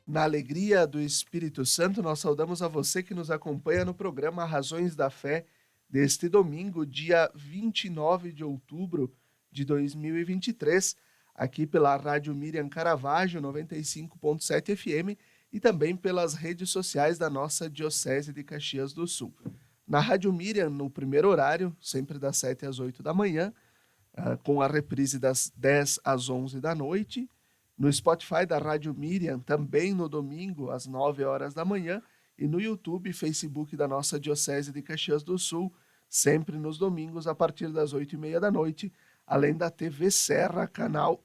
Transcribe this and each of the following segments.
Na alegria do Espírito Santo, nós saudamos a você que nos acompanha no programa Razões da Fé deste domingo, dia 29 de outubro de 2023, aqui pela Rádio Miriam Caravaggio 95.7 FM e também pelas redes sociais da nossa Diocese de Caxias do Sul. Na Rádio Miriam, no primeiro horário, sempre das 7 às 8 da manhã, com a reprise das 10 às 11 da noite. No Spotify da Rádio Miriam, também no domingo, às 9 horas da manhã, e no YouTube e Facebook da nossa Diocese de Caxias do Sul, sempre nos domingos, a partir das 8h30 da noite, além da TV Serra, canal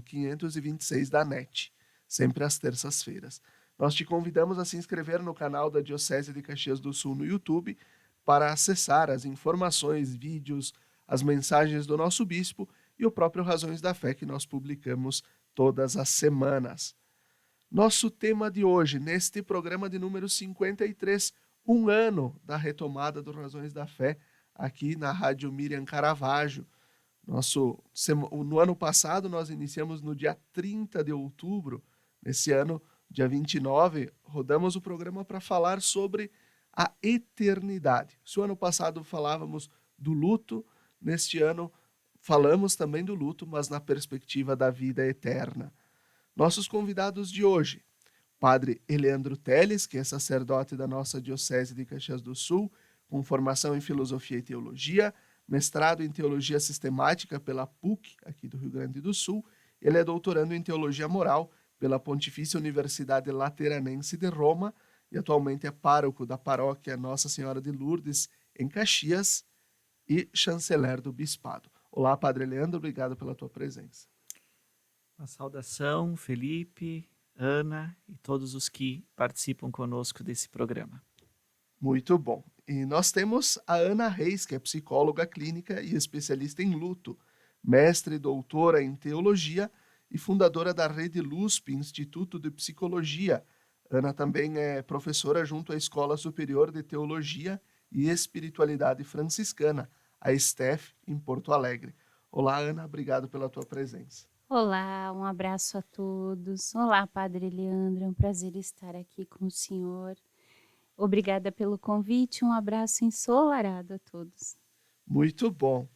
526 da NET, sempre às terças-feiras. Nós te convidamos a se inscrever no canal da Diocese de Caxias do Sul no YouTube para acessar as informações, vídeos, as mensagens do nosso bispo e o próprio Razões da Fé que nós publicamos todas as semanas. Nosso tema de hoje, neste programa de número 53, um ano da retomada do Razões da Fé, aqui na Rádio Miriam Caravaggio. No ano passado, nós iniciamos no dia 30 de outubro. Nesse ano, dia 29, rodamos o programa para falar sobre a eternidade. Se o ano passado falávamos do luto, neste ano falamos também do luto, mas na perspectiva da vida eterna. Nossos convidados de hoje, Padre Eleandro Teles, que é sacerdote da nossa Diocese de Caxias do Sul, com formação em Filosofia e Teologia, mestrado em Teologia Sistemática pela PUC, aqui do Rio Grande do Sul. Ele é doutorando em Teologia Moral pela Pontifícia Universidade Lateranense de Roma e atualmente é pároco da paróquia Nossa Senhora de Lourdes, em Caxias, e chanceler do Bispado. Olá, Padre Leandro, obrigado pela tua presença. Uma saudação, Felipe, Ana e todos os que participam conosco desse programa. Muito bom. E nós temos a Ana Reis, que é psicóloga clínica e especialista em luto, mestre e doutora em teologia e fundadora da Rede LUSP, Instituto de Psicologia. Ana também é professora junto à Escola Superior de Teologia e Espiritualidade Franciscana, a STEF, em Porto Alegre. Olá, Ana, obrigado pela tua presença. Olá, um abraço a todos. Olá, Padre Leandro, é um prazer estar aqui com o senhor. Obrigada pelo convite, um abraço ensolarado a todos. Muito bom.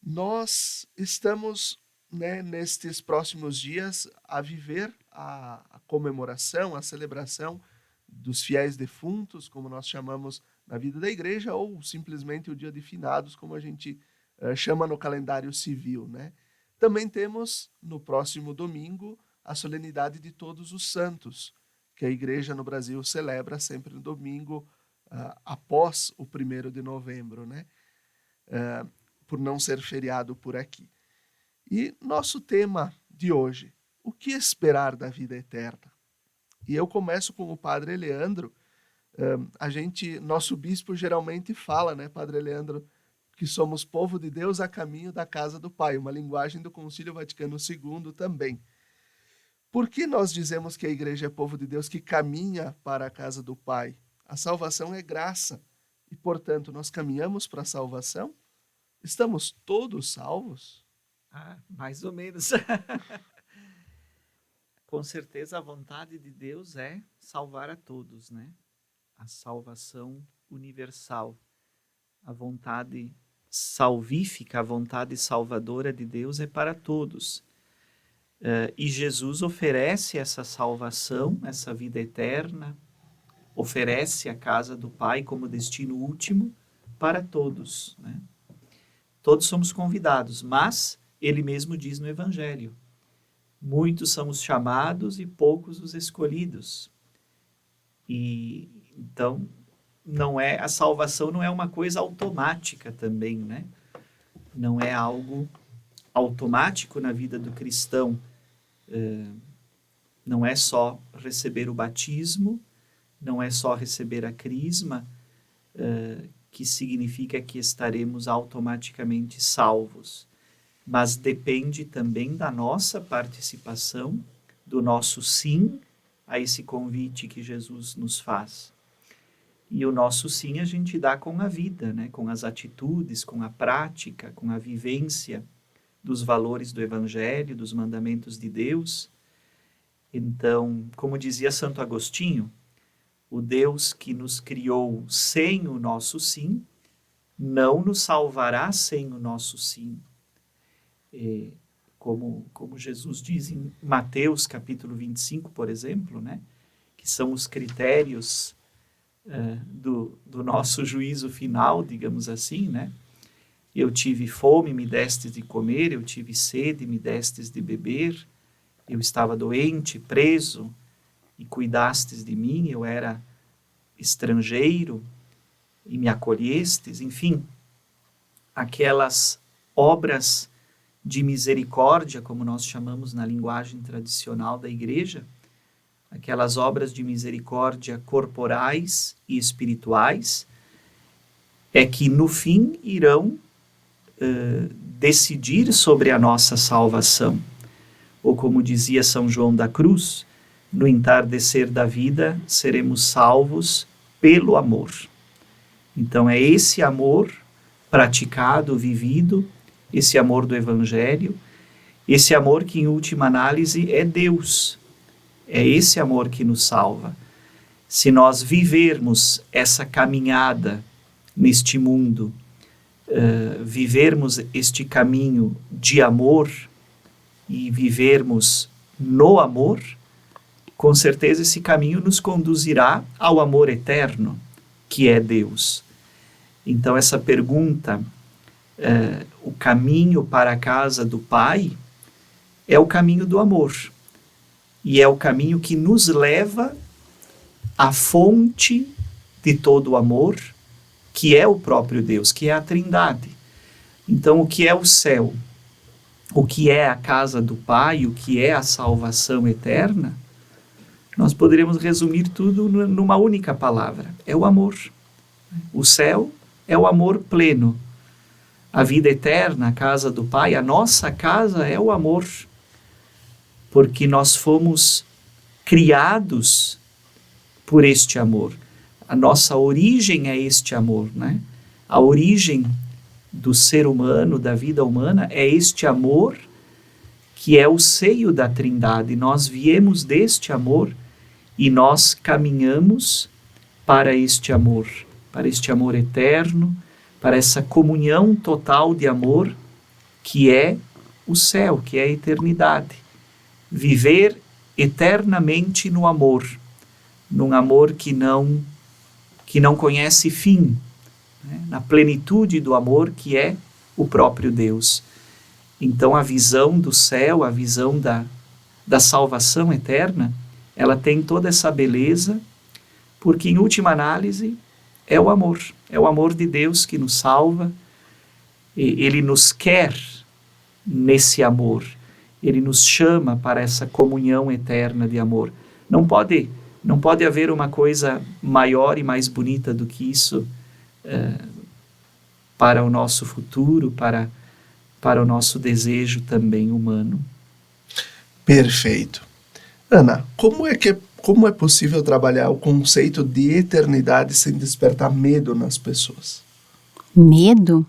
Nós estamos, nestes próximos dias a viver a comemoração, a celebração dos fiéis defuntos, como nós chamamos na vida da igreja, ou simplesmente o dia de finados, como a gente chama no calendário civil, né? Também temos, no próximo domingo, a solenidade de Todos os Santos, que a igreja no Brasil celebra sempre no domingo, após o 1º de novembro, né? Por não ser feriado por aqui. E nosso tema de hoje, o que esperar da vida eterna? E eu começo com o Padre Leandro. Nosso bispo geralmente fala, né, Padre Leandro, que somos povo de Deus a caminho da casa do Pai, uma linguagem do Concílio Vaticano II também. Por que nós dizemos que a igreja é povo de Deus que caminha para a casa do Pai? A salvação é graça e, portanto, nós caminhamos para a salvação? Estamos todos salvos? Mais ou menos. Com certeza a vontade de Deus é salvar a todos, né? A salvação universal, a vontade salvífica, a vontade salvadora de Deus é para todos. E Jesus oferece essa salvação, essa vida eterna, oferece a casa do Pai como destino último para todos, né? Todos somos convidados, mas ele mesmo diz no Evangelho: muitos são os chamados e poucos os escolhidos. E então a salvação não é uma coisa automática também, né? Não é algo automático na vida do cristão. Não é só receber o batismo, não é só receber a crisma, que significa que estaremos automaticamente salvos. Mas depende também da nossa participação, do nosso sim a esse convite que Jesus nos faz. E o nosso sim a gente dá com a vida, né? Com as atitudes, com a prática, com a vivência dos valores do Evangelho, dos mandamentos de Deus. Então, como dizia Santo Agostinho, o Deus que nos criou sem o nosso sim, não nos salvará sem o nosso sim. Como Jesus diz em Mateus capítulo 25, por exemplo, né? Que são os critérios do nosso juízo final, digamos assim, né? Eu tive fome, me destes de comer, eu tive sede, me destes de beber, eu estava doente, preso, e cuidastes de mim, eu era estrangeiro, e me acolhestes, enfim, aquelas obras de misericórdia, como nós chamamos na linguagem tradicional da igreja, aquelas obras de misericórdia corporais e espirituais, é que no fim irão decidir sobre a nossa salvação. Ou como dizia São João da Cruz, no entardecer da vida seremos salvos pelo amor. Então é esse amor praticado, vivido, esse amor do Evangelho, esse amor que em última análise é Deus. É esse amor que nos salva. Se nós vivermos essa caminhada neste mundo, vivermos este caminho de amor e vivermos no amor, com certeza esse caminho nos conduzirá ao amor eterno, que é Deus. Então essa pergunta, o caminho para a casa do Pai, é o caminho do amor. E é o caminho que nos leva à fonte de todo o amor, que é o próprio Deus, que é a Trindade. Então, o que é o céu? O que é a casa do Pai? O que é a salvação eterna? Nós poderíamos resumir tudo numa única palavra. É o amor. O céu é o amor pleno. A vida eterna, a casa do Pai, a nossa casa é o amor. Porque nós fomos criados por este amor. A nossa origem é este amor, né? A origem do ser humano, da vida humana, é este amor que é o seio da Trindade. Nós viemos deste amor e nós caminhamos para este amor eterno, para essa comunhão total de amor que é o céu, que é a eternidade. Viver eternamente no amor, num amor que não conhece fim, né? Na plenitude do amor que é o próprio Deus. Então a visão do céu, a visão da salvação eterna, ela tem toda essa beleza, porque em última análise é o amor de Deus que nos salva, Ele nos quer nesse amor. Ele nos chama para essa comunhão eterna de amor. Não pode haver uma coisa maior e mais bonita do que isso para o nosso futuro, para o nosso desejo também humano. Perfeito. Ana, como é possível trabalhar o conceito de eternidade sem despertar medo nas pessoas? Medo?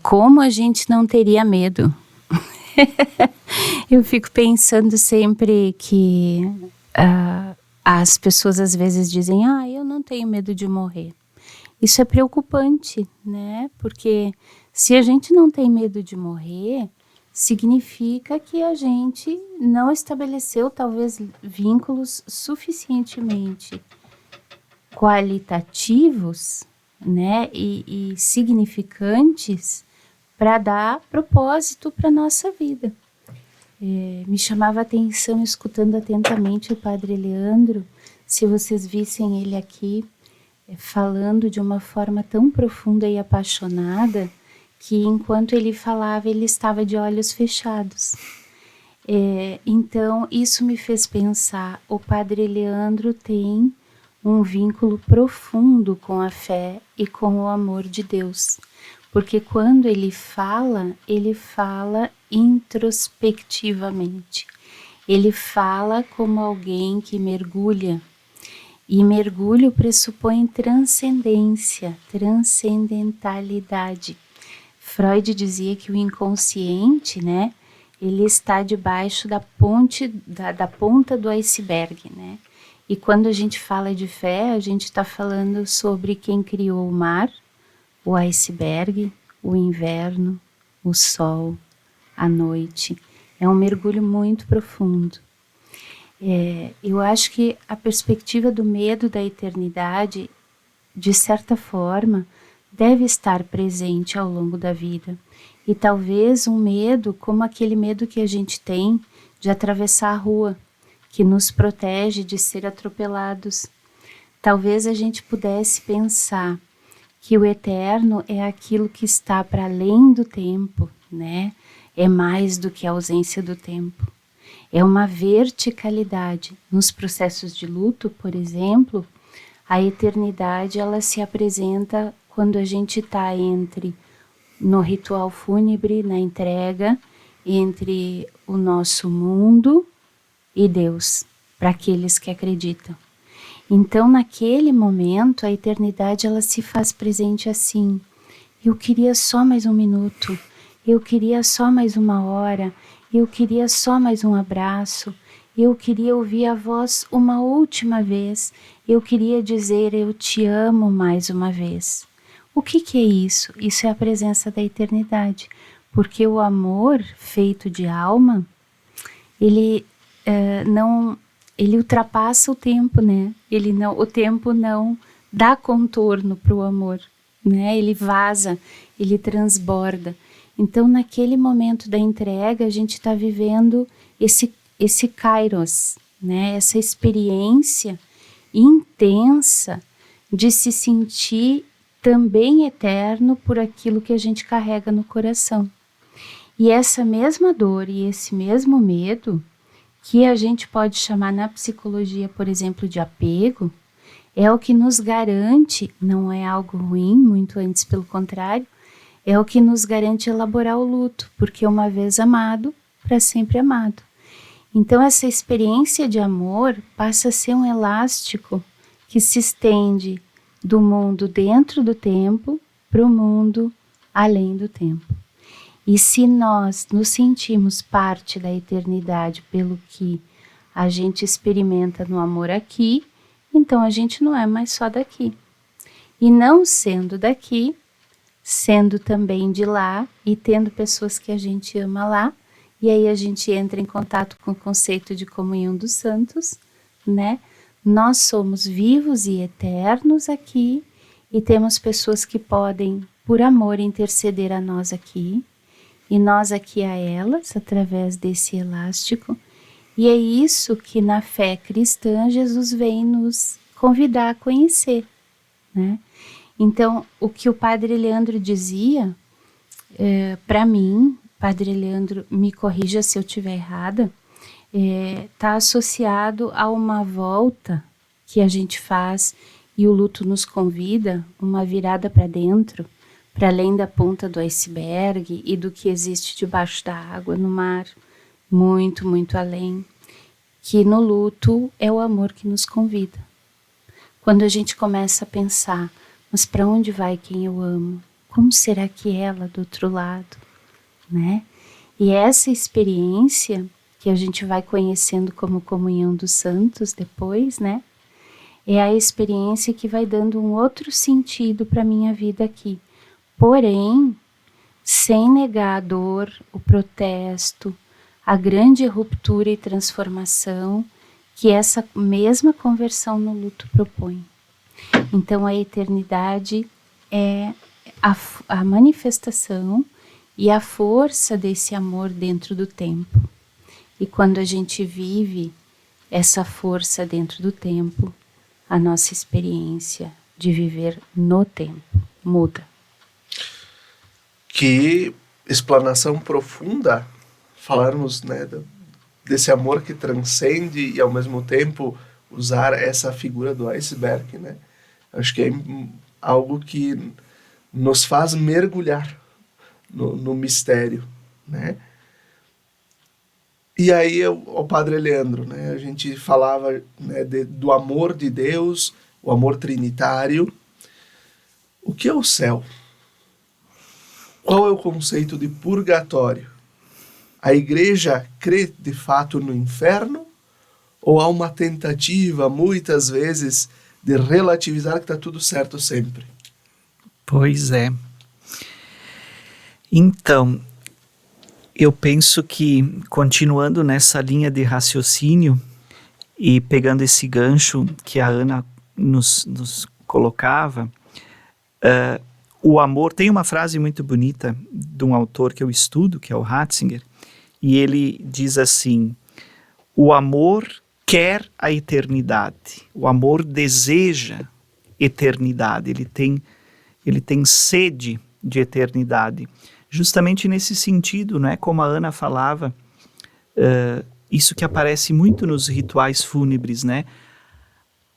Como a gente não teria medo? Eu fico pensando sempre que as pessoas às vezes dizem, eu não tenho medo de morrer. Isso é preocupante, né? Porque se a gente não tem medo de morrer, significa que a gente não estabeleceu talvez vínculos suficientemente qualitativos, né? E significantes para dar propósito para a nossa vida. Me chamava a atenção, escutando atentamente o Padre Leandro, se vocês vissem ele aqui falando de uma forma tão profunda e apaixonada, que enquanto ele falava, ele estava de olhos fechados. Então, isso me fez pensar, o Padre Leandro tem um vínculo profundo com a fé e com o amor de Deus. Porque quando ele fala introspectivamente. Ele fala como alguém que mergulha. E mergulho pressupõe transcendência, transcendentalidade. Freud dizia que o inconsciente, né, ele está debaixo da ponta do iceberg, né? E quando a gente fala de fé, a gente está falando sobre quem criou o mar, o iceberg, o inverno, o sol, a noite. É um mergulho muito profundo. Eu acho que a perspectiva do medo da eternidade, de certa forma, deve estar presente ao longo da vida. E talvez um medo como aquele medo que a gente tem de atravessar a rua, que nos protege de ser atropelados. Talvez a gente pudesse pensar que o eterno é aquilo que está para além do tempo, né? É mais do que a ausência do tempo. É uma verticalidade. Nos processos de luto, por exemplo, a eternidade ela se apresenta quando a gente está no ritual fúnebre, na entrega, entre o nosso mundo e Deus, para aqueles que acreditam. Então, naquele momento, a eternidade ela se faz presente assim. Eu queria só mais um minuto, eu queria só mais uma hora, eu queria só mais um abraço, eu queria ouvir a voz uma última vez, eu queria dizer eu te amo mais uma vez. O que é isso? Isso é a presença da eternidade, porque o amor feito de alma, ele ultrapassa o tempo, né? O tempo não dá contorno para o amor, né? Ele vaza, ele transborda. Então, naquele momento da entrega, a gente está vivendo esse kairos, né? Essa experiência intensa de se sentir também eterno por aquilo que a gente carrega no coração. E essa mesma dor e esse mesmo medo, que a gente pode chamar na psicologia, por exemplo, de apego, é o que nos garante, não é algo ruim, muito antes pelo contrário, é o que nos garante elaborar o luto, porque uma vez amado, para sempre amado. Então essa experiência de amor passa a ser um elástico que se estende do mundo dentro do tempo para o mundo além do tempo. E se nós nos sentimos parte da eternidade pelo que a gente experimenta no amor aqui, então a gente não é mais só daqui. E não sendo daqui, sendo também de lá e tendo pessoas que a gente ama lá, e aí a gente entra em contato com o conceito de comunhão dos santos, né? Nós somos vivos e eternos aqui e temos pessoas que podem, por amor, interceder a nós aqui e nós aqui a elas, através desse elástico. E é isso que na fé cristã Jesus vem nos convidar a conhecer, né? Então, o que o Padre Leandro dizia, para mim, Padre Leandro, me corrija se eu estiver errada, está associado a uma volta que a gente faz e o luto nos convida, uma virada para dentro, para além da ponta do iceberg e do que existe debaixo da água, no mar, muito, muito além, que no luto é o amor que nos convida. Quando a gente começa a pensar, mas para onde vai quem eu amo? Como será que é ela do outro lado? Né? E essa experiência que a gente vai conhecendo como comunhão dos santos depois, né? É a experiência que vai dando um outro sentido para a minha vida aqui. Porém, sem negar a dor, o protesto, a grande ruptura e transformação que essa mesma conversão no luto propõe. Então, a eternidade é a manifestação e a força desse amor dentro do tempo. E quando a gente vive essa força dentro do tempo, a nossa experiência de viver no tempo muda. Que explanação profunda falarmos, né, desse amor que transcende e ao mesmo tempo usar essa figura do iceberg, né? Acho que é algo que nos faz mergulhar no mistério, né? E aí, o Padre Leandro, né, a gente falava, né, do amor de Deus, o amor trinitário. O que é o céu? Qual é o conceito de purgatório? A igreja crê de fato no inferno? Ou há uma tentativa, muitas vezes, de relativizar que está tudo certo sempre? Pois é. Então, eu penso que, continuando nessa linha de raciocínio e pegando esse gancho que a Ana nos colocava, o amor, tem uma frase muito bonita de um autor que eu estudo, que é o Ratzinger, e ele diz assim: o amor quer a eternidade, o amor deseja eternidade, ele tem sede de eternidade. Justamente nesse sentido, né, como a Ana falava, isso que aparece muito nos rituais fúnebres, né?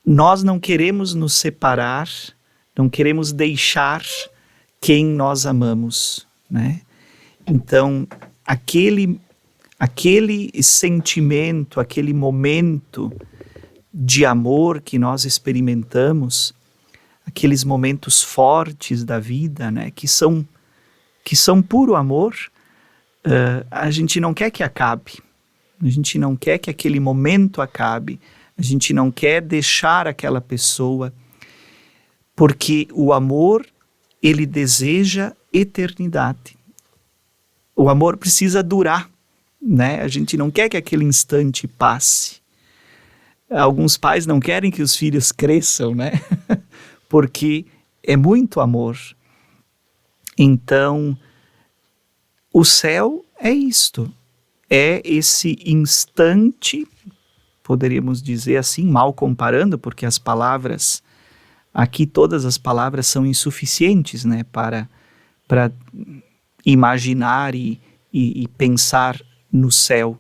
Nós não queremos nos separar, não queremos deixar quem nós amamos, né? Então, aquele sentimento, aquele momento de amor que nós experimentamos, aqueles momentos fortes da vida, né, que são puro amor, a gente não quer que acabe, a gente não quer que aquele momento acabe, a gente não quer deixar aquela pessoa, porque o amor, ele deseja eternidade. O amor precisa durar, né? A gente não quer que aquele instante passe. Alguns pais não querem que os filhos cresçam, né? Porque é muito amor. Então, o céu é isto. É esse instante, poderíamos dizer assim, mal comparando, porque as palavras, aqui todas as palavras são insuficientes, né? Para imaginar e pensar no céu,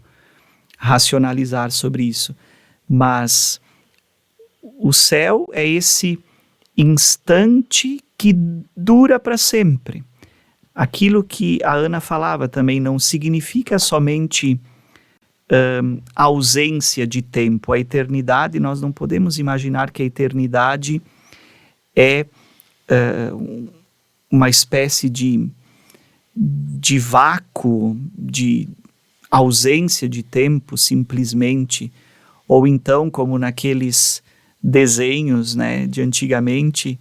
racionalizar sobre isso. Mas o céu é esse instante que dura para sempre. Aquilo que a Ana falava também não significa somente ausência de tempo. A eternidade, nós não podemos imaginar que a eternidade é uma espécie de vácuo, de ausência de tempo simplesmente, ou então como naqueles desenhos, né, de antigamente,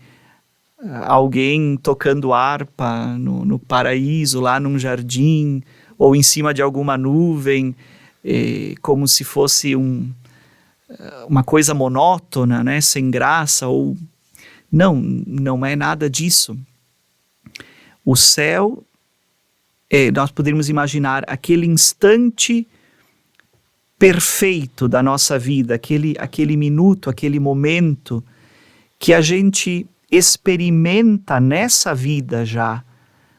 alguém tocando harpa no paraíso, lá num jardim, ou em cima de alguma nuvem, como se fosse uma coisa monótona, né, sem graça, ou... Não é nada disso. O céu, nós poderíamos imaginar aquele instante perfeito da nossa vida, aquele minuto, aquele momento que a gente experimenta nessa vida já,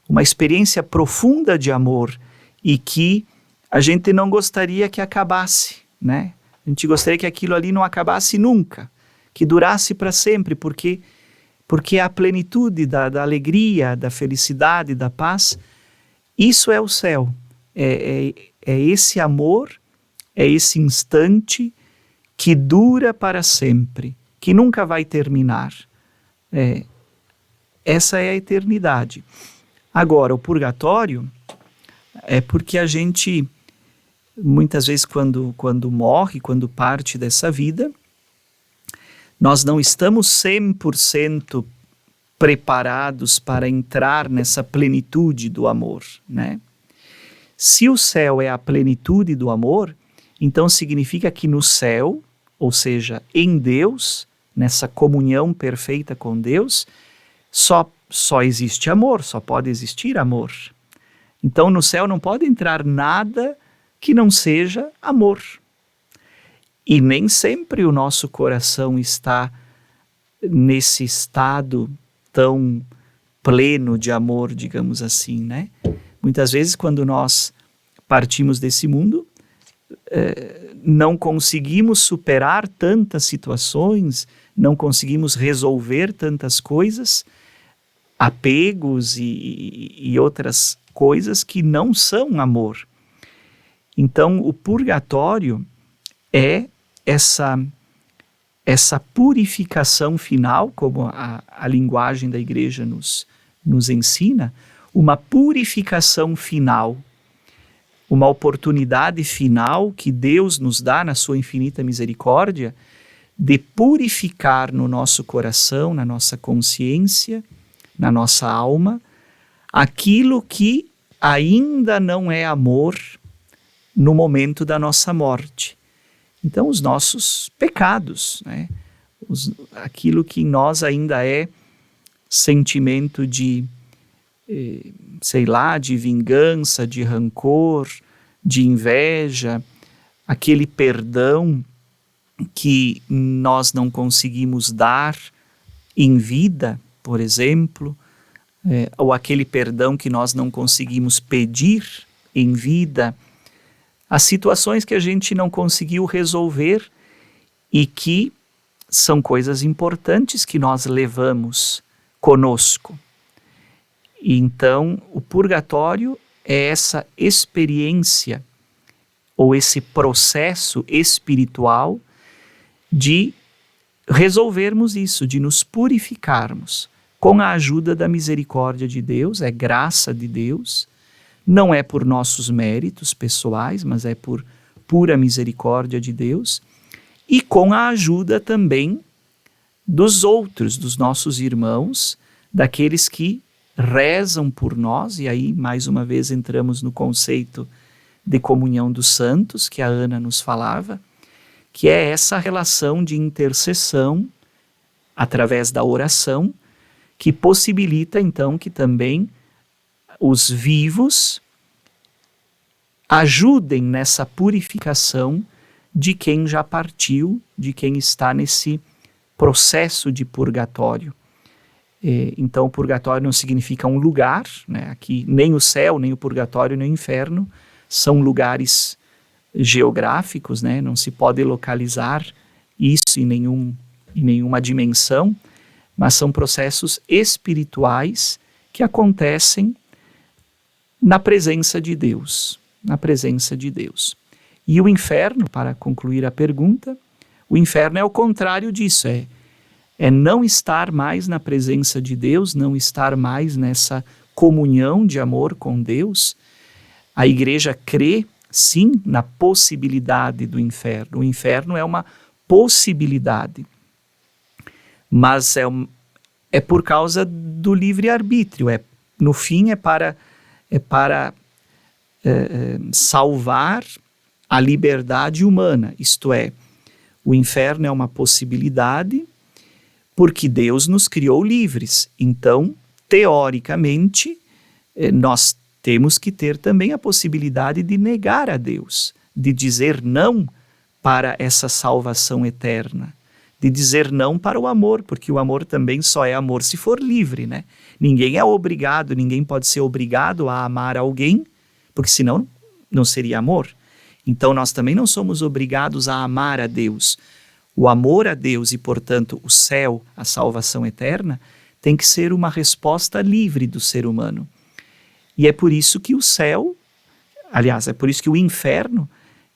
uma experiência profunda de amor e que a gente não gostaria que acabasse, né? A gente gostaria que aquilo ali não acabasse nunca, que durasse para sempre, porque é a plenitude da alegria, da felicidade, da paz. Isso é o céu, é esse amor, é esse instante que dura para sempre, que nunca vai terminar. Essa é a eternidade. Agora, o purgatório é porque a gente, muitas vezes quando morre, quando parte dessa vida, nós não estamos 100% preparados para entrar nessa plenitude do amor, né? Se o céu é a plenitude do amor, então significa que no céu, ou seja, em Deus, nessa comunhão perfeita com Deus, só existe amor, só pode existir amor. Então no céu não pode entrar nada que não seja amor. E nem sempre o nosso coração está nesse estado tão pleno de amor, digamos assim, né? Muitas vezes, quando nós partimos desse mundo, não conseguimos superar tantas situações, não conseguimos resolver tantas coisas, apegos e outras coisas que não são amor. Então, o purgatório é essa purificação final, como a linguagem da igreja nos ensina, uma purificação final, uma oportunidade final que Deus nos dá na sua infinita misericórdia de purificar no nosso coração, na nossa consciência, na nossa alma, aquilo que ainda não é amor no momento da nossa morte. Então, os nossos pecados, né? Aquilo que em nós ainda é sentimento de, de vingança, de rancor, de inveja, aquele perdão que nós não conseguimos dar em vida, por exemplo, ou aquele perdão que nós não conseguimos pedir em vida, as situações que a gente não conseguiu resolver e que são coisas importantes que nós levamos conosco. E então, o purgatório é essa experiência ou esse processo espiritual de resolvermos isso, de nos purificarmos com a ajuda da misericórdia de Deus, é graça de Deus, não é por nossos méritos pessoais, mas é por pura misericórdia de Deus, e com a ajuda também dos outros, dos nossos irmãos, daqueles que rezam por nós, e aí mais uma vez entramos no conceito de comunhão dos santos, que a Ana nos falava, que é essa relação de intercessão através da oração, que possibilita então que também os vivos ajudem nessa purificação de quem já partiu, de quem está nesse processo de purgatório. Então, o purgatório não significa um lugar, né? Aqui nem o céu, nem o purgatório, nem o inferno são lugares geográficos, né? Não se pode localizar isso em nenhuma dimensão, mas são processos espirituais que acontecem na presença de Deus, E o inferno, para concluir a pergunta, o inferno é o contrário disso, é não estar mais na presença de Deus, não estar mais nessa comunhão de amor com Deus. A igreja crê, sim, na possibilidade do inferno. O inferno é uma possibilidade, mas é por causa do livre-arbítrio. No fim, é para salvar a liberdade humana, isto é, o inferno é uma possibilidade porque Deus nos criou livres. Então, teoricamente, nós temos que ter também a possibilidade de negar a Deus, de dizer não para essa salvação eterna, de dizer não para o amor, porque o amor também só é amor se for livre, né? Ninguém é obrigado, ninguém pode ser obrigado a amar alguém, porque senão não seria amor. Então nós também não somos obrigados a amar a Deus. O amor a Deus e, portanto, o céu, a salvação eterna, tem que ser uma resposta livre do ser humano. E é por isso que o céu, aliás, é por isso que o inferno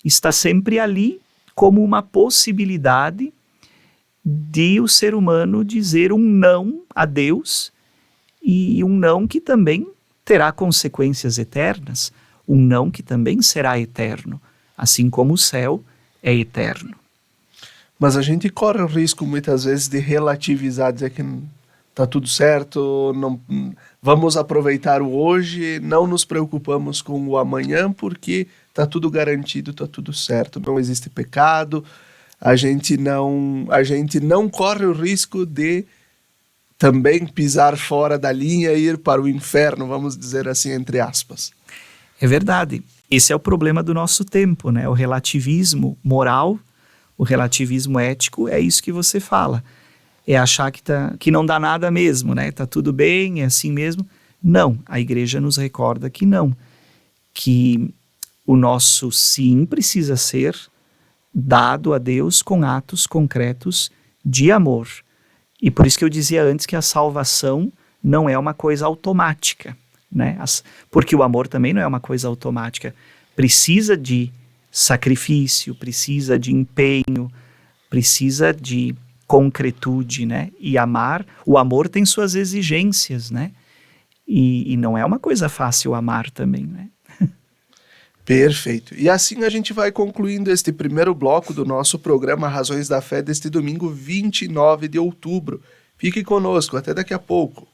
está sempre ali como uma possibilidade de o ser humano dizer um não a Deus, e um não que também terá consequências eternas, um não que também será eterno, assim como o céu é eterno. Mas a gente corre o risco muitas vezes de relativizar, dizer que está tudo certo, não, vamos aproveitar o hoje, não nos preocupamos com o amanhã porque está tudo garantido, está tudo certo, não existe pecado, a gente não corre o risco de também pisar fora da linha e ir para o inferno, vamos dizer assim, entre aspas. É verdade. Esse é o problema do nosso tempo, né? O relativismo moral, o relativismo ético, é isso que você fala. É achar que não dá nada mesmo, né? Tá tudo bem, é assim mesmo. Não, a igreja nos recorda que não. Que o nosso sim precisa ser dado a Deus com atos concretos de amor. E por isso que eu dizia antes que a salvação não é uma coisa automática, né? Porque o amor também não é uma coisa automática. precisa de sacrifício, precisa de empenho, precisa de concretude, né? E o amor tem suas exigências, né? E não é uma coisa fácil amar também, né? Perfeito. E assim a gente vai concluindo este primeiro bloco do nosso programa Razões da Fé deste domingo 29 de outubro. Fique conosco, até daqui a pouco.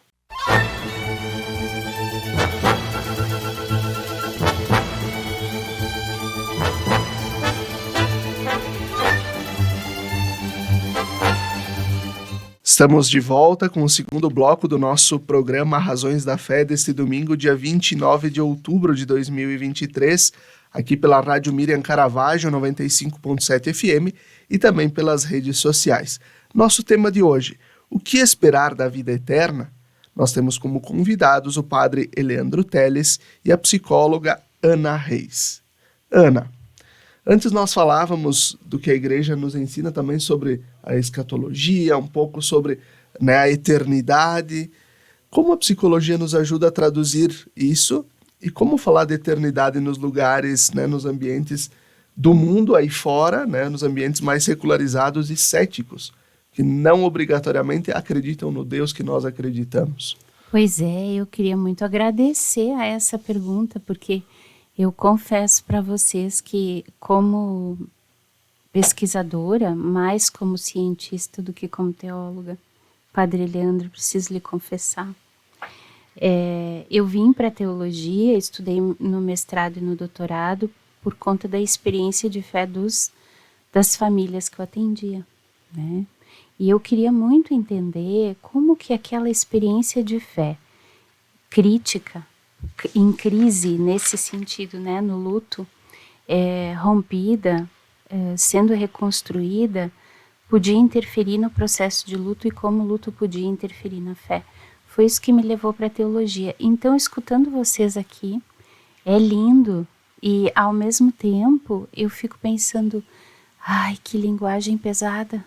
Estamos de volta com o segundo bloco do nosso programa Razões da Fé deste domingo, dia 29 de outubro de 2023, aqui pela Rádio Miriam Caravaggio 95.7 FM e também pelas redes sociais. Nosso tema de hoje, o que esperar da vida eterna? Nós temos como convidados o padre Eleandro Teles e a psicóloga Ana Reis. Ana, antes nós falávamos do que a igreja nos ensina também sobre a escatologia, um pouco sobre, né, a eternidade. Como a psicologia nos ajuda a traduzir isso e como falar de eternidade nos lugares, né, nos ambientes do mundo aí fora, né, nos ambientes mais secularizados e céticos, que não obrigatoriamente acreditam no Deus que nós acreditamos? Pois é, eu queria muito agradecer a essa pergunta, porque eu confesso para vocês que, como pesquisadora, mais como cientista do que como teóloga, Padre Leandro, preciso lhe confessar, eu vim para a teologia, estudei no mestrado e no doutorado por conta da experiência de fé das famílias que eu atendia, né? E eu queria muito entender como que aquela experiência de fé crítica, em crise nesse sentido, né, no luto, rompida, sendo reconstruída, podia interferir no processo de luto e como o luto podia interferir na fé. Foi isso que me levou para a teologia. Então, escutando vocês aqui, é lindo e, ao mesmo tempo, eu fico pensando, ai, que linguagem pesada.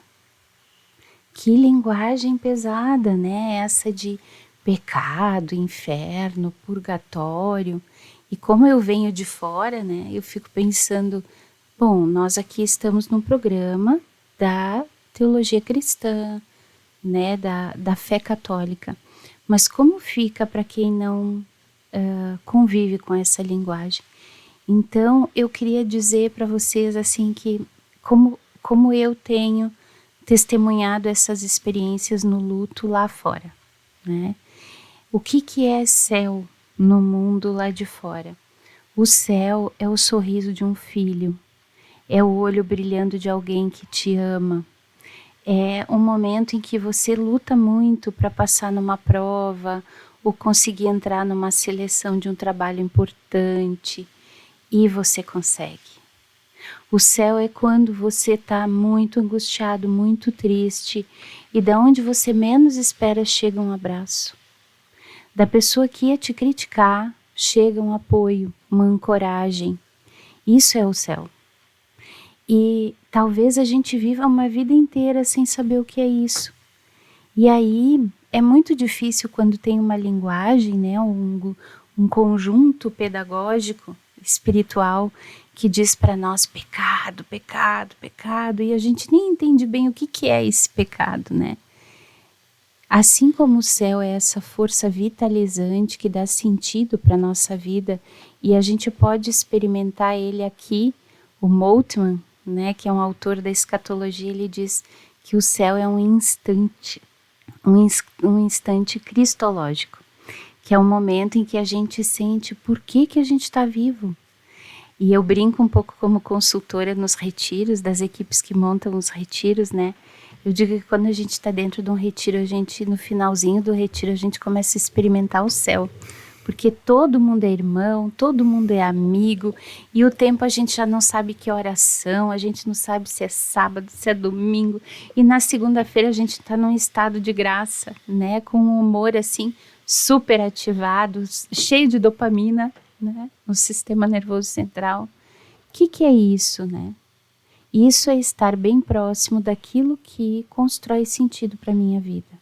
Que linguagem pesada, né? Essa de pecado, inferno, purgatório. E como eu venho de fora, né? Eu fico pensando, bom, nós aqui estamos num programa da teologia cristã, né? Da fé católica. Mas como fica para quem não convive com essa linguagem? Então, eu queria dizer para vocês, assim, que como eu tenho testemunhado essas experiências no luto lá fora, né? O que é céu no mundo lá de fora? O céu é o sorriso de um filho, é o olho brilhando de alguém que te ama, é um momento em que você luta muito para passar numa prova ou conseguir entrar numa seleção de um trabalho importante e você consegue. O céu é quando você está muito angustiado, muito triste e da onde você menos espera chega um abraço. Da pessoa que ia te criticar chega um apoio, uma ancoragem. Isso é o céu. E talvez a gente viva uma vida inteira sem saber o que é isso. E aí é muito difícil quando tem uma linguagem, né, um conjunto pedagógico, espiritual, que diz para nós pecado, pecado, pecado, e a gente nem entende bem o que é esse pecado, né? Assim como o céu é essa força vitalizante que dá sentido para a nossa vida, e a gente pode experimentar ele aqui, o Moltmann, né, que é um autor da escatologia, ele diz que o céu é um instante cristológico, que é um momento em que a gente sente por que a gente está vivo. E eu brinco um pouco como consultora nos retiros, das equipes que montam os retiros, né? Eu digo que quando a gente está dentro de um retiro, no finalzinho do retiro, a gente começa a experimentar o céu. Porque todo mundo é irmão, todo mundo é amigo, e o tempo a gente já não sabe que horas são, a gente não sabe se é sábado, se é domingo, e na segunda-feira a gente está num estado de graça, né? Com um humor assim, super ativado, cheio de dopamina, né, no sistema nervoso central. O que é isso, né? Isso é estar bem próximo daquilo que constrói sentido para a minha vida.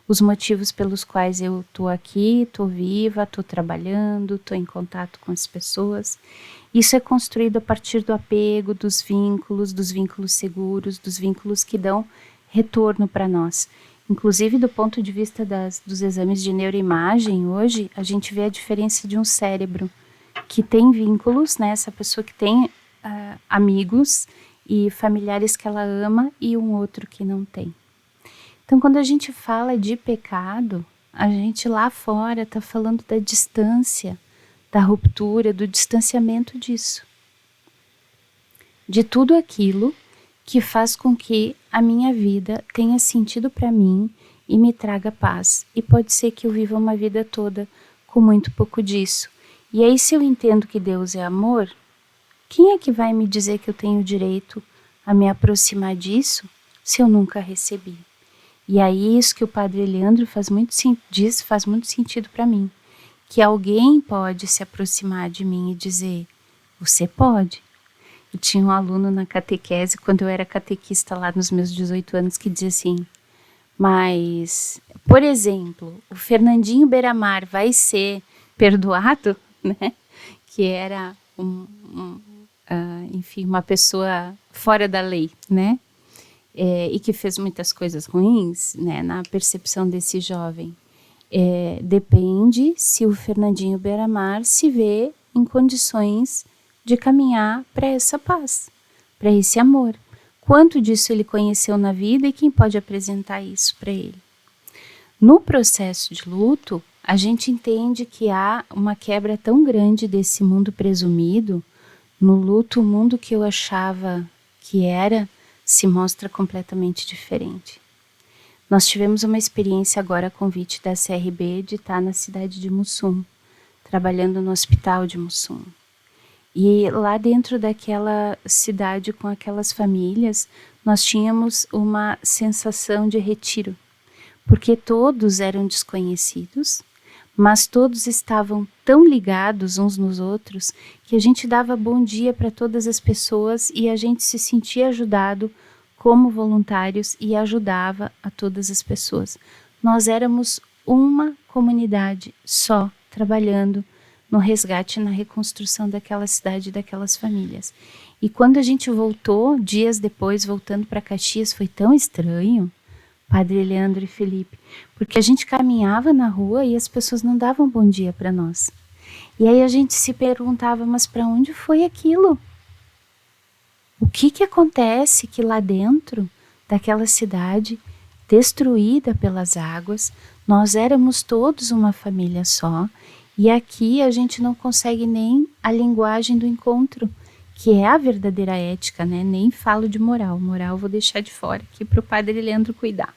os motivos pelos quais eu estou aqui, estou viva, estou trabalhando, estou em contato com as pessoas. Isso é construído a partir do apego, dos vínculos seguros, dos vínculos que dão retorno para nós. Inclusive, do ponto de vista dos exames de neuroimagem, hoje, a gente vê a diferença de um cérebro que tem vínculos, né? Essa pessoa que tem amigos e familiares que ela ama, e um outro que não tem. Então, quando a gente fala de pecado, a gente lá fora está falando da distância, da ruptura, do distanciamento disso. De tudo aquilo que faz com que a minha vida tenha sentido para mim e me traga paz. E pode ser que eu viva uma vida toda com muito pouco disso. E aí, se eu entendo que Deus é amor, quem é que vai me dizer que eu tenho direito a me aproximar disso se eu nunca recebi? E aí, isso que o Padre Leandro diz faz muito sentido para mim. Que alguém pode se aproximar de mim e dizer, você pode. Eu tinha um aluno na catequese, quando eu era catequista lá nos meus 18 anos, que dizia assim, mas, por exemplo, o Fernandinho Beiramar vai ser perdoado, né? Que era enfim, uma pessoa fora da lei, né? E que fez muitas coisas ruins, né? Na percepção desse jovem. Depende se o Fernandinho Beiramar se vê em condições de caminhar para essa paz, para esse amor. Quanto disso ele conheceu na vida e quem pode apresentar isso para ele? No processo de luto, a gente entende que há uma quebra tão grande desse mundo presumido. No luto, o mundo que eu achava que era se mostra completamente diferente. Nós tivemos uma experiência agora a convite da CRB de estar na cidade de Mussum, trabalhando no hospital de Mussum. E lá dentro daquela cidade com aquelas famílias, nós tínhamos uma sensação de retiro, porque todos eram desconhecidos, mas todos estavam tão ligados uns nos outros que a gente dava bom dia para todas as pessoas e a gente se sentia ajudado como voluntários e ajudava a todas as pessoas. Nós éramos uma comunidade só, trabalhando no resgate e na reconstrução daquela cidade e daquelas famílias. E quando a gente voltou, dias depois, voltando para Caxias, foi tão estranho, Padre Leandro e Felipe, porque a gente caminhava na rua e as pessoas não davam bom dia para nós. E aí a gente se perguntava, mas para onde foi aquilo? O que acontece que lá dentro daquela cidade, destruída pelas águas, nós éramos todos uma família só, e aqui a gente não consegue nem a linguagem do encontro, que é a verdadeira ética, né? Nem falo de moral. Moral eu vou deixar de fora aqui para o Padre Leandro cuidar.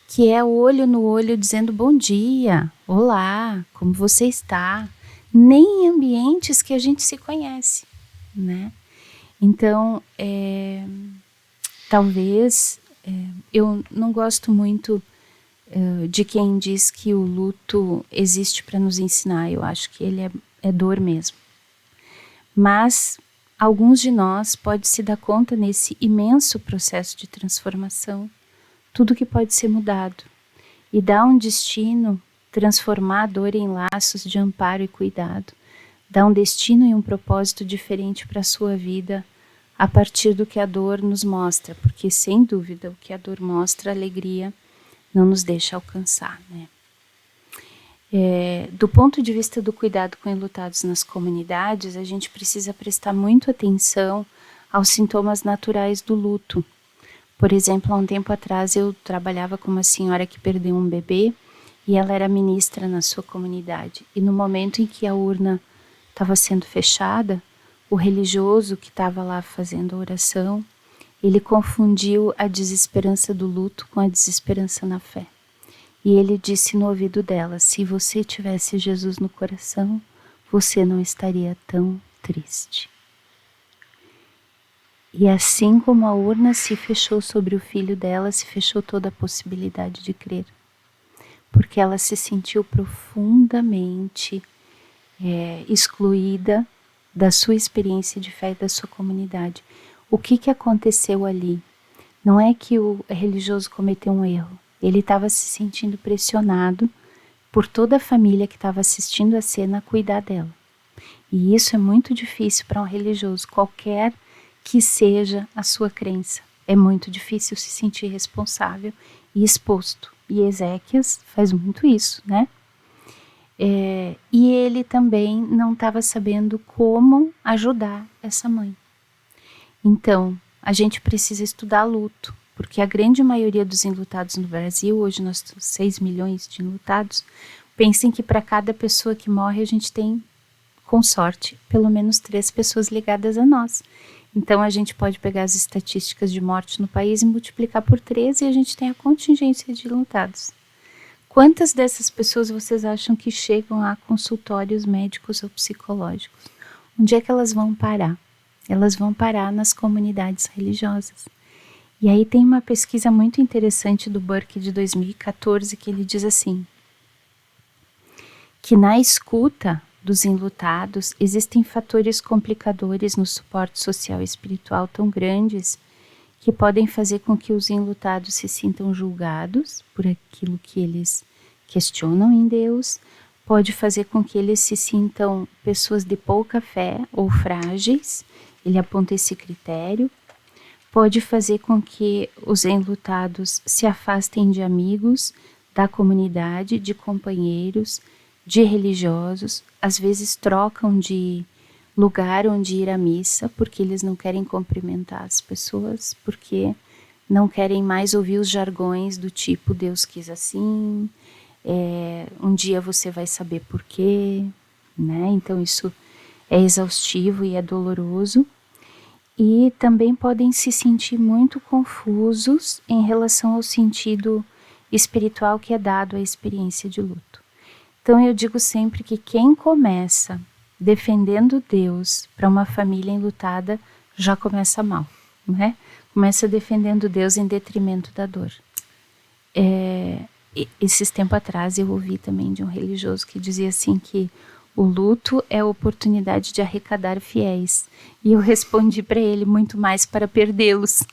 Que é olho no olho dizendo bom dia, olá, como você está? Nem em ambientes que a gente se conhece, né? Então, talvez, eu não gosto muito de quem diz que o luto existe para nos ensinar. Eu acho que ele é dor mesmo. Mas alguns de nós podem se dar conta nesse imenso processo de transformação, tudo que pode ser mudado e dar um destino, transformar a dor em laços de amparo e cuidado, dar um destino e um propósito diferente para a sua vida a partir do que a dor nos mostra, porque sem dúvida o que a dor mostra, a alegria não nos deixa alcançar, né? Do ponto de vista do cuidado com enlutados nas comunidades, a gente precisa prestar muito atenção aos sintomas naturais do luto. Por exemplo, há um tempo atrás eu trabalhava com uma senhora que perdeu um bebê e ela era ministra na sua comunidade. E no momento em que a urna estava sendo fechada, o religioso que estava lá fazendo a oração, ele confundiu a desesperança do luto com a desesperança na fé. E ele disse no ouvido dela, se você tivesse Jesus no coração, você não estaria tão triste. E assim como a urna se fechou sobre o filho dela, se fechou toda a possibilidade de crer. Porque ela se sentiu profundamente excluída da sua experiência de fé e da sua comunidade. O que aconteceu ali? Não é que o religioso cometeu um erro, ele estava se sentindo pressionado por toda a família que estava assistindo a cena a cuidar dela. E isso é muito difícil para um religioso, qualquer que seja a sua crença. É muito difícil se sentir responsável e exposto. E Ezequias faz muito isso, né? E ele também não estava sabendo como ajudar essa mãe. Então, a gente precisa estudar luto, porque a grande maioria dos enlutados no Brasil, hoje nós temos 6 milhões de enlutados, pensem que para cada pessoa que morre a gente tem, com sorte, pelo menos 3 pessoas ligadas a nós. Então a gente pode pegar as estatísticas de morte no país e multiplicar por 3 e a gente tem a contingência de enlutados. Quantas dessas pessoas vocês acham que chegam a consultórios médicos ou psicológicos? Onde é que elas vão parar? Elas vão parar nas comunidades religiosas. E aí tem uma pesquisa muito interessante do Burke de 2014 que ele diz assim, que na escuta dos enlutados existem fatores complicadores no suporte social e espiritual tão grandes que podem fazer com que os enlutados se sintam julgados por aquilo que eles questionam em Deus, pode fazer com que eles se sintam pessoas de pouca fé ou frágeis, ele aponta esse critério, pode fazer com que os enlutados se afastem de amigos, da comunidade, de companheiros, de religiosos, às vezes trocam de lugar onde ir à missa, porque eles não querem cumprimentar as pessoas, porque não querem mais ouvir os jargões do tipo Deus quis assim, um dia você vai saber por quê, né? Então isso é exaustivo e é doloroso. E também podem se sentir muito confusos em relação ao sentido espiritual que é dado à experiência de luto. Então eu digo sempre que quem começa defendendo Deus para uma família enlutada já começa mal, né? Começa defendendo Deus em detrimento da dor. Esses tempos atrás eu ouvi também de um religioso que dizia assim que o luto é a oportunidade de arrecadar fiéis. E eu respondi para ele muito mais para perdê-los.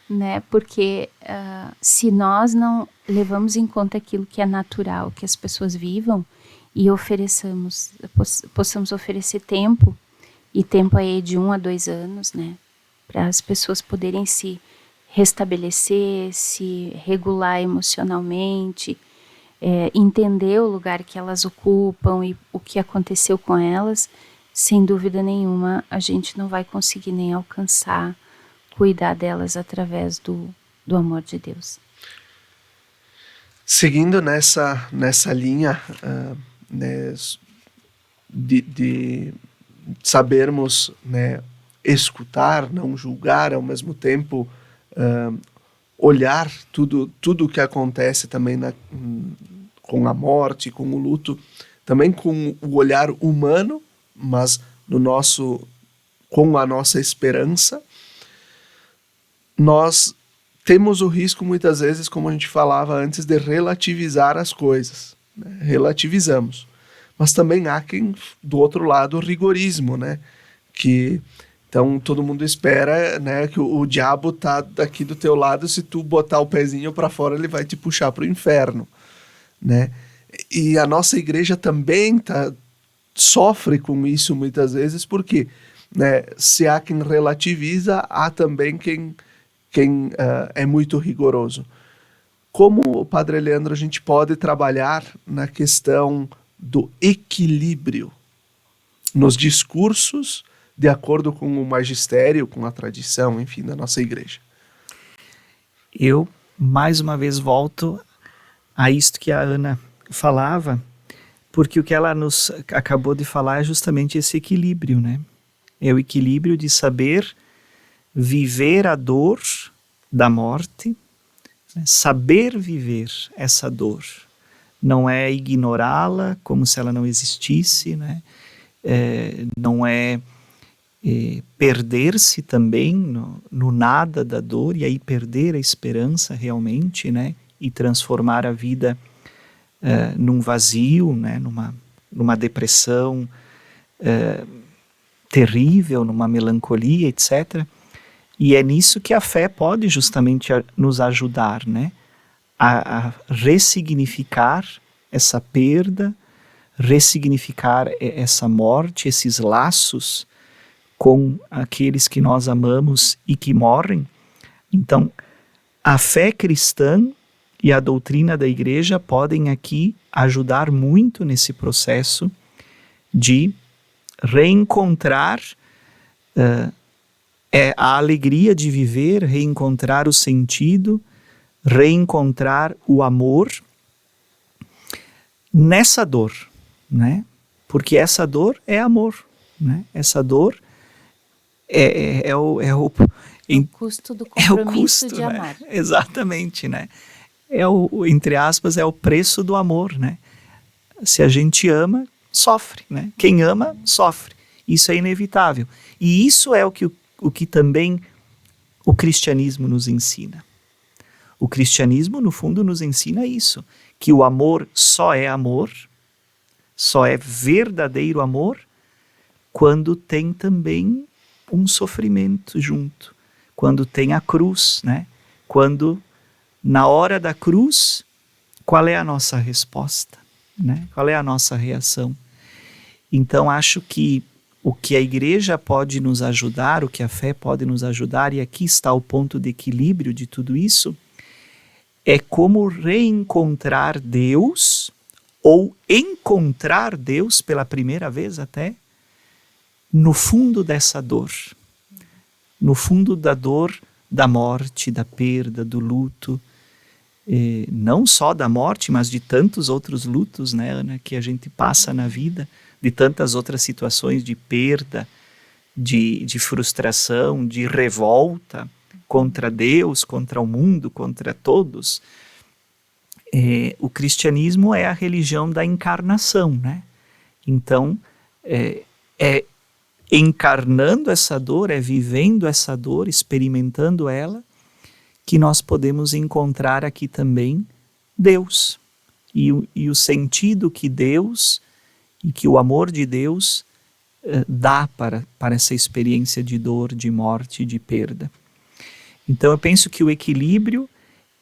Né? Porque se nós não levamos em conta aquilo que é natural, que as pessoas vivam, e possamos oferecer tempo, e tempo aí de 1 a 2 anos, né? Para as pessoas poderem se restabelecer, se regular emocionalmente, entender o lugar que elas ocupam e o que aconteceu com elas, sem dúvida nenhuma, a gente não vai conseguir nem alcançar, cuidar delas através do amor de Deus. Seguindo nessa linha né, de sabermos, né, escutar, não julgar, ao mesmo tempo olhar tudo o que acontece também com a morte, com o luto, também com o olhar humano, mas com a nossa esperança, nós temos o risco muitas vezes, como a gente falava antes, de relativizar as coisas, né? Relativizamos. Mas também há quem, do outro lado, o rigorismo, né? Então todo mundo espera, né, que o diabo tá daqui do teu lado, se tu botar o pezinho para fora ele vai te puxar para o inferno, né? E a nossa igreja também sofre com isso muitas vezes, porque, né, se há quem relativiza, há também quem é muito rigoroso. Como, Padre Leandro, a gente pode trabalhar na questão do equilíbrio nos discursos, de acordo com o magistério, com a tradição, enfim, da nossa igreja? Eu, mais uma vez, volto a isto que a Ana falava, porque o que ela nos acabou de falar é justamente esse equilíbrio, né? É o equilíbrio de saber viver a dor da morte, né? Saber viver essa dor. Não é ignorá-la como se ela não existisse, né? Não é perder-se também no nada da dor e aí perder a esperança realmente, né? E transformar a vida num vazio, né? Numa depressão terrível, numa melancolia, etc. E é nisso que a fé pode justamente nos ajudar, né? a ressignificar essa perda, ressignificar essa morte, esses laços com aqueles que nós amamos e que morrem. Então, a fé cristã e a doutrina da igreja podem aqui ajudar muito nesse processo de reencontrar a alegria de viver, reencontrar o sentido, reencontrar o amor nessa dor, né? Porque essa dor é amor, né? Essa dor é o custo do compromisso de amar. Né? Exatamente, né? Entre aspas, é o preço do amor, né? Se a gente ama, sofre, né? Quem ama, sofre. Isso é inevitável. E isso é o que também o cristianismo nos ensina. O cristianismo, no fundo, nos ensina isso, que o amor, só é verdadeiro amor, quando tem também um sofrimento junto, quando tem a cruz, né? Quando, na hora da cruz, qual é a nossa resposta, né? Qual é a nossa reação? Então, acho que o que a igreja pode nos ajudar, o que a fé pode nos ajudar, e aqui está o ponto de equilíbrio de tudo isso, é como reencontrar Deus, ou encontrar Deus pela primeira vez até, no fundo dessa dor. No fundo da dor da morte, da perda, do luto. Não só da morte, mas de tantos outros lutos, né, Ana, que a gente passa na vida, de tantas outras situações de perda, de frustração, de revolta contra Deus, contra o mundo, contra todos. O cristianismo é a religião da encarnação, né? Então, encarnando essa dor, vivendo essa dor, experimentando ela, que nós podemos encontrar aqui também Deus. E o sentido que Deus e que o amor de Deus dá para essa experiência de dor, de morte, de perda. Então eu penso que o equilíbrio,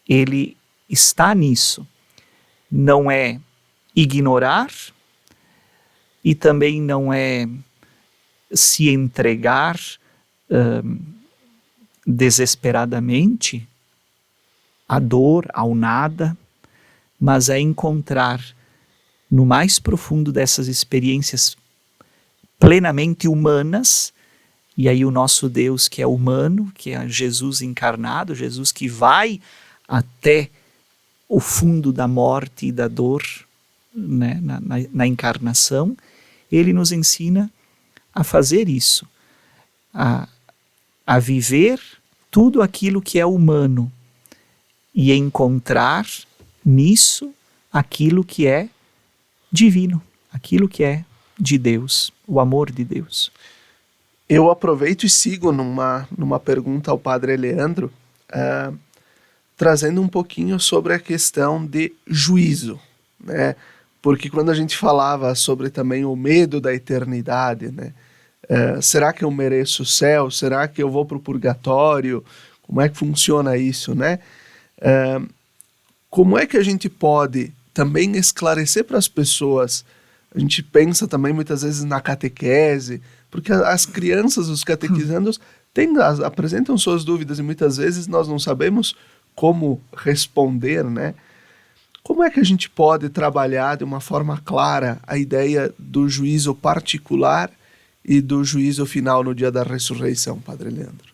ele está nisso. Não é ignorar e também não é se entregar desesperadamente à dor, ao nada, mas é encontrar no mais profundo dessas experiências plenamente humanas, e aí o nosso Deus que é humano, que é Jesus encarnado, Jesus que vai até o fundo da morte e da dor, né, na encarnação, ele nos ensina a fazer isso, a viver tudo aquilo que é humano e encontrar nisso aquilo que é divino, aquilo que é de Deus, o amor de Deus. Eu aproveito e sigo numa pergunta ao Padre Leandro, trazendo um pouquinho sobre a questão de juízo, né? Porque quando a gente falava sobre também o medo da eternidade, né? Será que eu mereço o céu? Será que eu vou para o purgatório? Como é que funciona isso, né? Como é que a gente pode também esclarecer para as pessoas? A gente pensa também muitas vezes na catequese, porque as crianças, os catequizandos, apresentam suas dúvidas e muitas vezes nós não sabemos como responder, né? Como é que a gente pode trabalhar de uma forma clara a ideia do juízo particular e do juízo final no dia da ressurreição, Padre Leandro?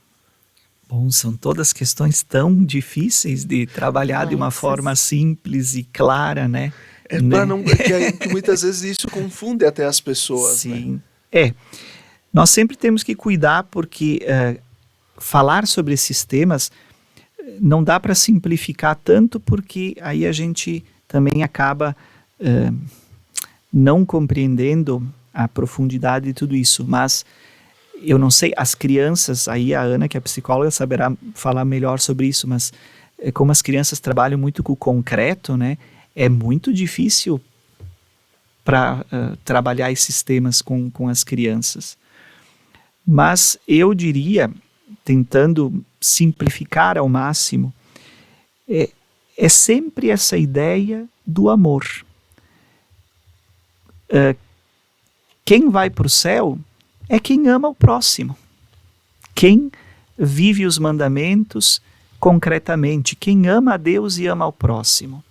Bom, são todas questões tão difíceis de trabalhar de uma forma simples e clara, né? Que muitas vezes isso confunde até as pessoas. Sim, né? Nós sempre temos que cuidar porque falar sobre esses temas não dá para simplificar tanto, porque aí a gente também acaba não compreendendo a profundidade de tudo isso. Mas eu não sei, as crianças, aí a Ana, que é psicóloga, saberá falar melhor sobre isso, mas como as crianças trabalham muito com o concreto, né, é muito difícil para trabalhar esses temas com as crianças. Mas eu diria, tentando simplificar ao máximo, é sempre essa ideia do amor. Quem vai para o céu é quem ama o próximo, quem vive os mandamentos concretamente, quem ama a Deus e ama ao próximo.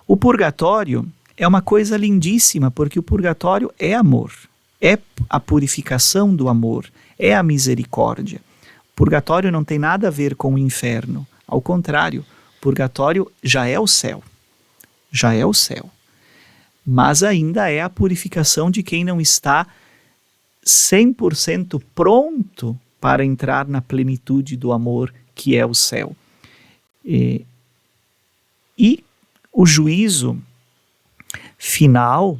O purgatório é uma coisa lindíssima, porque o purgatório é amor, é a purificação do amor, é a misericórdia. O purgatório não tem nada a ver com o inferno, ao contrário, o purgatório já é o céu, mas ainda é a purificação de quem não está 100% pronto para entrar na plenitude do amor que é o céu. E o juízo final,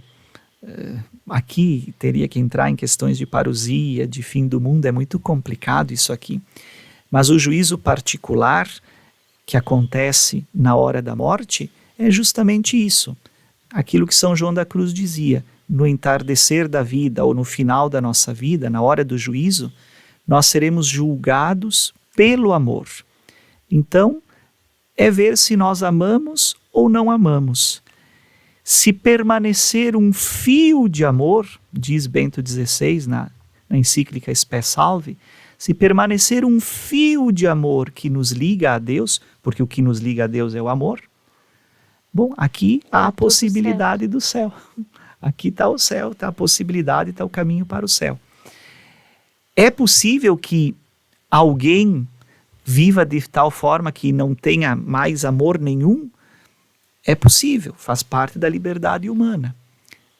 aqui teria que entrar em questões de parousia, de fim do mundo, é muito complicado isso aqui, mas o juízo particular que acontece na hora da morte é justamente isso, aquilo que São João da Cruz dizia: no entardecer da vida ou no final da nossa vida, na hora do juízo, nós seremos julgados pelo amor. Então, é ver se nós amamos ou não amamos. Se permanecer um fio de amor, diz Bento XVI na encíclica Spes Salvi, se permanecer um fio de amor que nos liga a Deus, porque o que nos liga a Deus é o amor, bom, aqui há a possibilidade do céu. Aqui está o céu, está a possibilidade, está o caminho para o céu. É possível que alguém viva de tal forma que não tenha mais amor nenhum? É possível, faz parte da liberdade humana.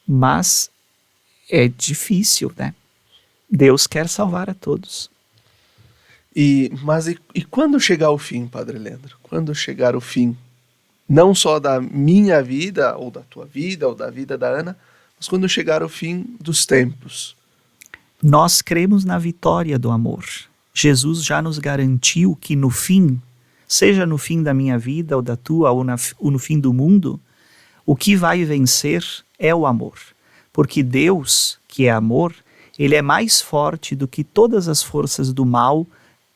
Mas é difícil, né? Deus quer salvar a todos. Mas quando chegar o fim, Padre Leandro? Quando chegar o fim? Não só da minha vida, ou da tua vida, ou da vida da Ana, mas quando chegar o fim dos tempos. Nós cremos na vitória do amor. Jesus já nos garantiu que no fim, seja no fim da minha vida ou da tua ou no fim do mundo, o que vai vencer é o amor. Porque Deus, que é amor, ele é mais forte do que todas as forças do mal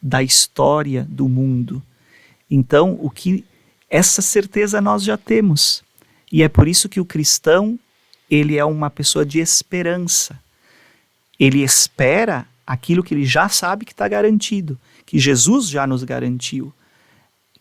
da história do mundo. Então, essa certeza nós já temos. E é por isso que o cristão, ele é uma pessoa de esperança. Ele espera aquilo que ele já sabe que está garantido, que Jesus já nos garantiu,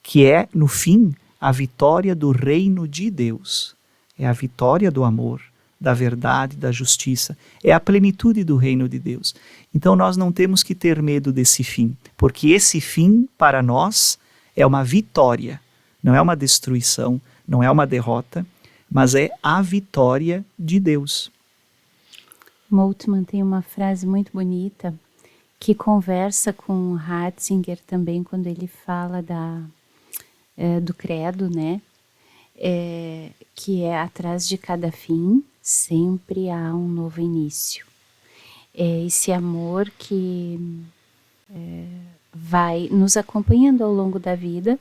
que é, no fim, a vitória do reino de Deus. É a vitória do amor, da verdade, da justiça. É a plenitude do reino de Deus. Então nós não temos que ter medo desse fim, porque esse fim, para nós, é uma vitória. Não é uma destruição, não é uma derrota, mas é a vitória de Deus. Moltmann tem uma frase muito bonita que conversa com Ratzinger também quando ele fala do credo, né? Que é: atrás de cada fim sempre há um novo início. É esse amor que vai nos acompanhando ao longo da vida,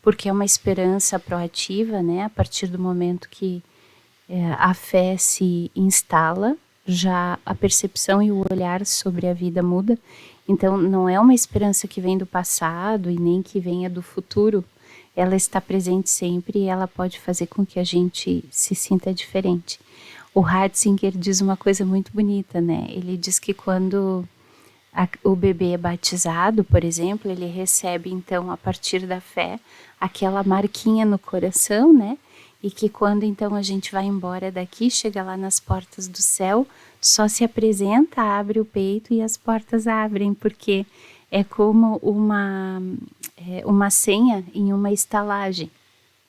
porque é uma esperança proativa, né? A partir do momento que a fé se instala, já a percepção e o olhar sobre a vida muda. Então não é uma esperança que vem do passado e nem que venha do futuro. Ela está presente sempre e ela pode fazer com que a gente se sinta diferente. O Ratzinger diz uma coisa muito bonita, né? Ele diz que quando o bebê é batizado, por exemplo, ele recebe então, a partir da fé, aquela marquinha no coração, né? E que quando então a gente vai embora daqui, chega lá nas portas do céu, só se apresenta, abre o peito e as portas abrem, porque é como uma senha em uma estalagem,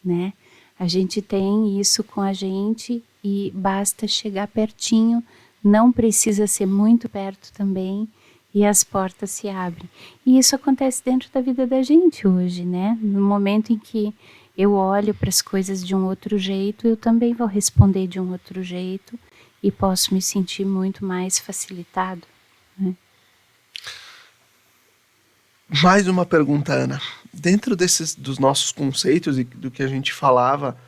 né? A gente tem isso com a gente e basta chegar pertinho, não precisa ser muito perto também, e as portas se abrem. E isso acontece dentro da vida da gente hoje, né? No momento em que eu olho para as coisas de um outro jeito, eu também vou responder de um outro jeito e posso me sentir muito mais facilitado, né? Mais uma pergunta, Ana. Dentro dos nossos conceitos e do que a gente falava,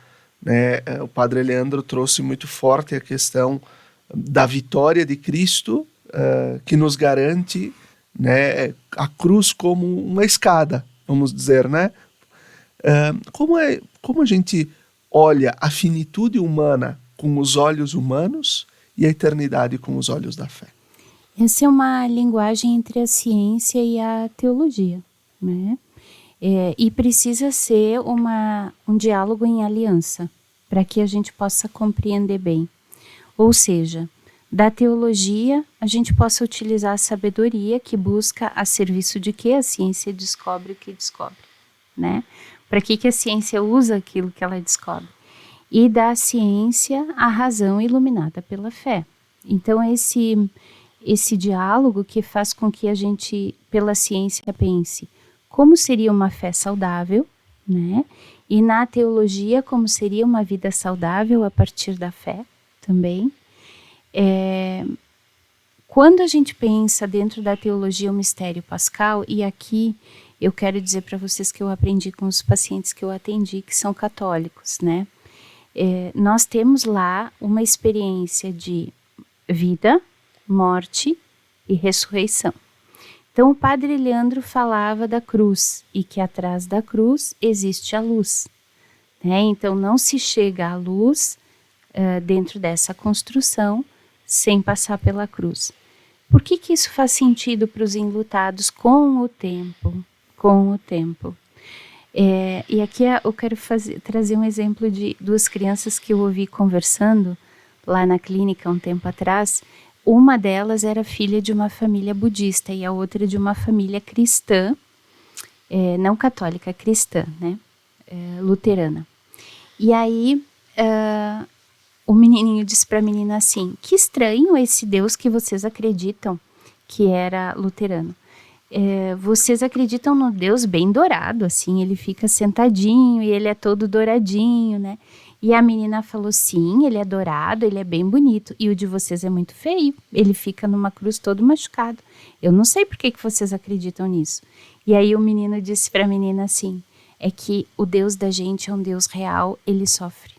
né, o Padre Leandro trouxe muito forte a questão da vitória de Cristo, que nos garante, né, a cruz como uma escada, vamos dizer, né? como a gente olha a finitude humana com os olhos humanos e a eternidade com os olhos da fé? Essa é uma linguagem entre a ciência e a teologia, né? E precisa ser um diálogo em aliança, para que a gente possa compreender bem. Ou seja, da teologia, a gente possa utilizar a sabedoria que busca a serviço de que a ciência descobre o que descobre, né? Para que a ciência usa aquilo que ela descobre? E da ciência, a razão iluminada pela fé. Então, esse diálogo que faz com que a gente, pela ciência, pense como seria uma fé saudável, né? E na teologia, como seria uma vida saudável a partir da fé também. Quando a gente pensa dentro da teologia o mistério pascal, e aqui eu quero dizer para vocês que eu aprendi com os pacientes que eu atendi, que são católicos, né? Nós temos lá uma experiência de vida, morte e ressurreição. Então o padre Leandro falava da cruz e que atrás da cruz existe a luz, né? Então não se chega à luz dentro dessa construção sem passar pela cruz. Por que isso faz sentido para os enlutados com o tempo? Com o tempo. E aqui eu quero trazer um exemplo de duas crianças que eu ouvi conversando lá na clínica um tempo atrás. Uma delas era filha de uma família budista e a outra de uma família cristã, não católica, cristã, né? Luterana. E aí o menininho disse para a menina assim: que estranho esse Deus que vocês acreditam, que era luterano. Vocês acreditam no Deus bem dourado, assim, ele fica sentadinho e ele é todo douradinho, né? E a menina falou: sim, ele é dourado, ele é bem bonito, e o de vocês é muito feio, ele fica numa cruz todo machucado. Eu não sei por que vocês acreditam nisso. E aí o menino disse para a menina assim: é que o Deus da gente é um Deus real, ele sofre.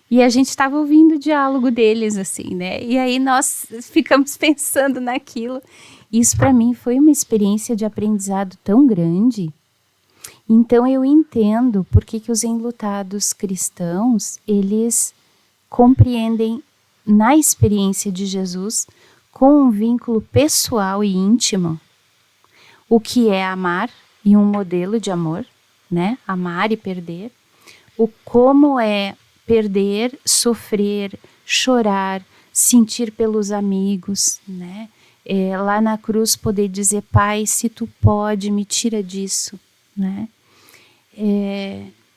E a gente estava ouvindo o diálogo deles, assim, né? E aí nós ficamos pensando naquilo. Isso para mim foi uma experiência de aprendizado tão grande. Então eu entendo por que os enlutados cristãos, eles compreendem na experiência de Jesus, com um vínculo pessoal e íntimo, o que é amar e um modelo de amor, né? Amar e perder. O como é perder, sofrer, chorar, sentir pelos amigos, né? Lá na cruz poder dizer: Pai, se tu pode, me tira disso, né?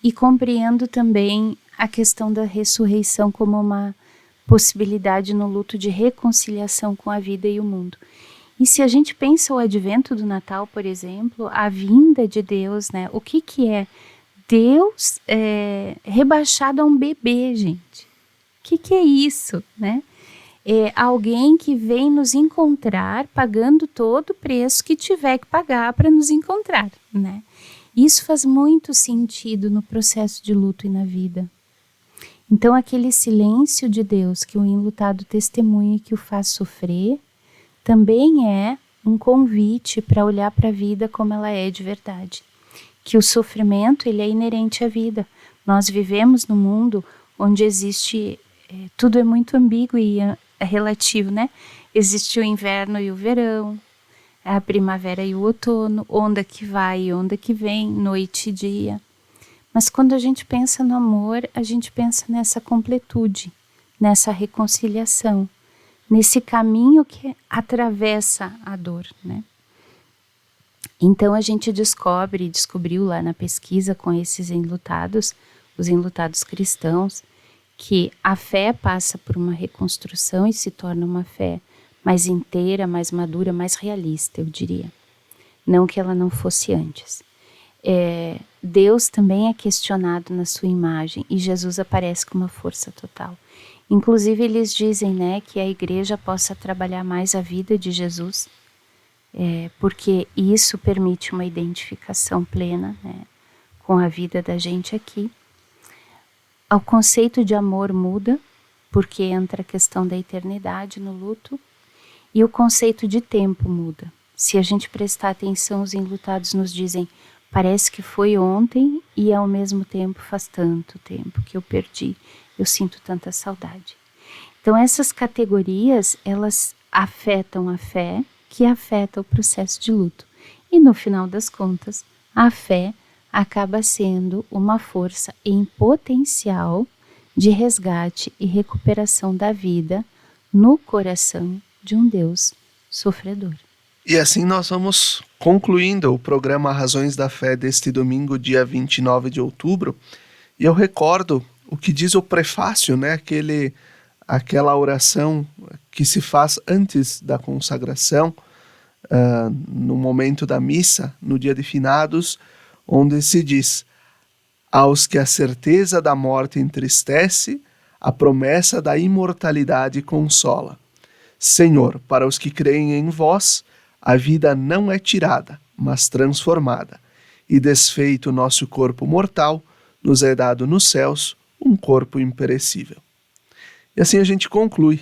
E compreendo também a questão da ressurreição como uma possibilidade no luto de reconciliação com a vida e o mundo. E se a gente pensa o advento do Natal, por exemplo, a vinda de Deus, né? O que é Deus rebaixado a um bebê, gente? O que é isso, né? Alguém que vem nos encontrar pagando todo o preço que tiver que pagar para nos encontrar, né? Isso faz muito sentido no processo de luto e na vida. Então, aquele silêncio de Deus que o enlutado testemunha e que o faz sofrer, também é um convite para olhar para a vida como ela é de verdade. Que o sofrimento, ele é inerente à vida. Nós vivemos num mundo onde existe, tudo é muito ambíguo e é relativo, né? Existe o inverno e o verão, a primavera e o outono, onda que vai e onda que vem, noite e dia. Mas quando a gente pensa no amor, a gente pensa nessa completude, nessa reconciliação, nesse caminho que atravessa a dor, né? Então a gente descobriu lá na pesquisa com esses enlutados, os enlutados cristãos, que a fé passa por uma reconstrução e se torna uma fé mais inteira, mais madura, mais realista, eu diria. Não que ela não fosse antes. Deus também é questionado na sua imagem e Jesus aparece com uma força total. Inclusive eles dizem, né, que a igreja possa trabalhar mais a vida de Jesus, porque isso permite uma identificação plena, né, com a vida da gente aqui. O conceito de amor muda, porque entra a questão da eternidade no luto, e o conceito de tempo muda. Se a gente prestar atenção, os enlutados nos dizem: parece que foi ontem e ao mesmo tempo faz tanto tempo que eu perdi. Eu sinto tanta saudade. Então essas categorias, elas afetam a fé, que afeta o processo de luto. E no final das contas, a fé acaba sendo uma força em potencial de resgate e recuperação da vida no coração de um Deus sofredor. E assim nós vamos concluindo o programa Razões da Fé deste domingo, dia 29 de outubro. E eu recordo o que diz o prefácio, né? Aquela oração que se faz antes da consagração, no momento da missa, no dia de finados, onde se diz: aos que a certeza da morte entristece, a promessa da imortalidade consola. Senhor, para os que creem em vós, a vida não é tirada, mas transformada, e desfeito o nosso corpo mortal, nos é dado nos céus um corpo imperecível. E assim a gente conclui,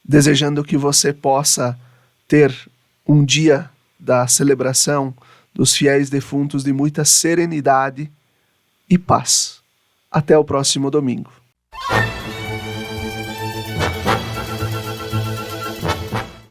desejando que você possa ter um dia da celebração dos fiéis defuntos de muita serenidade e paz. Até o próximo domingo.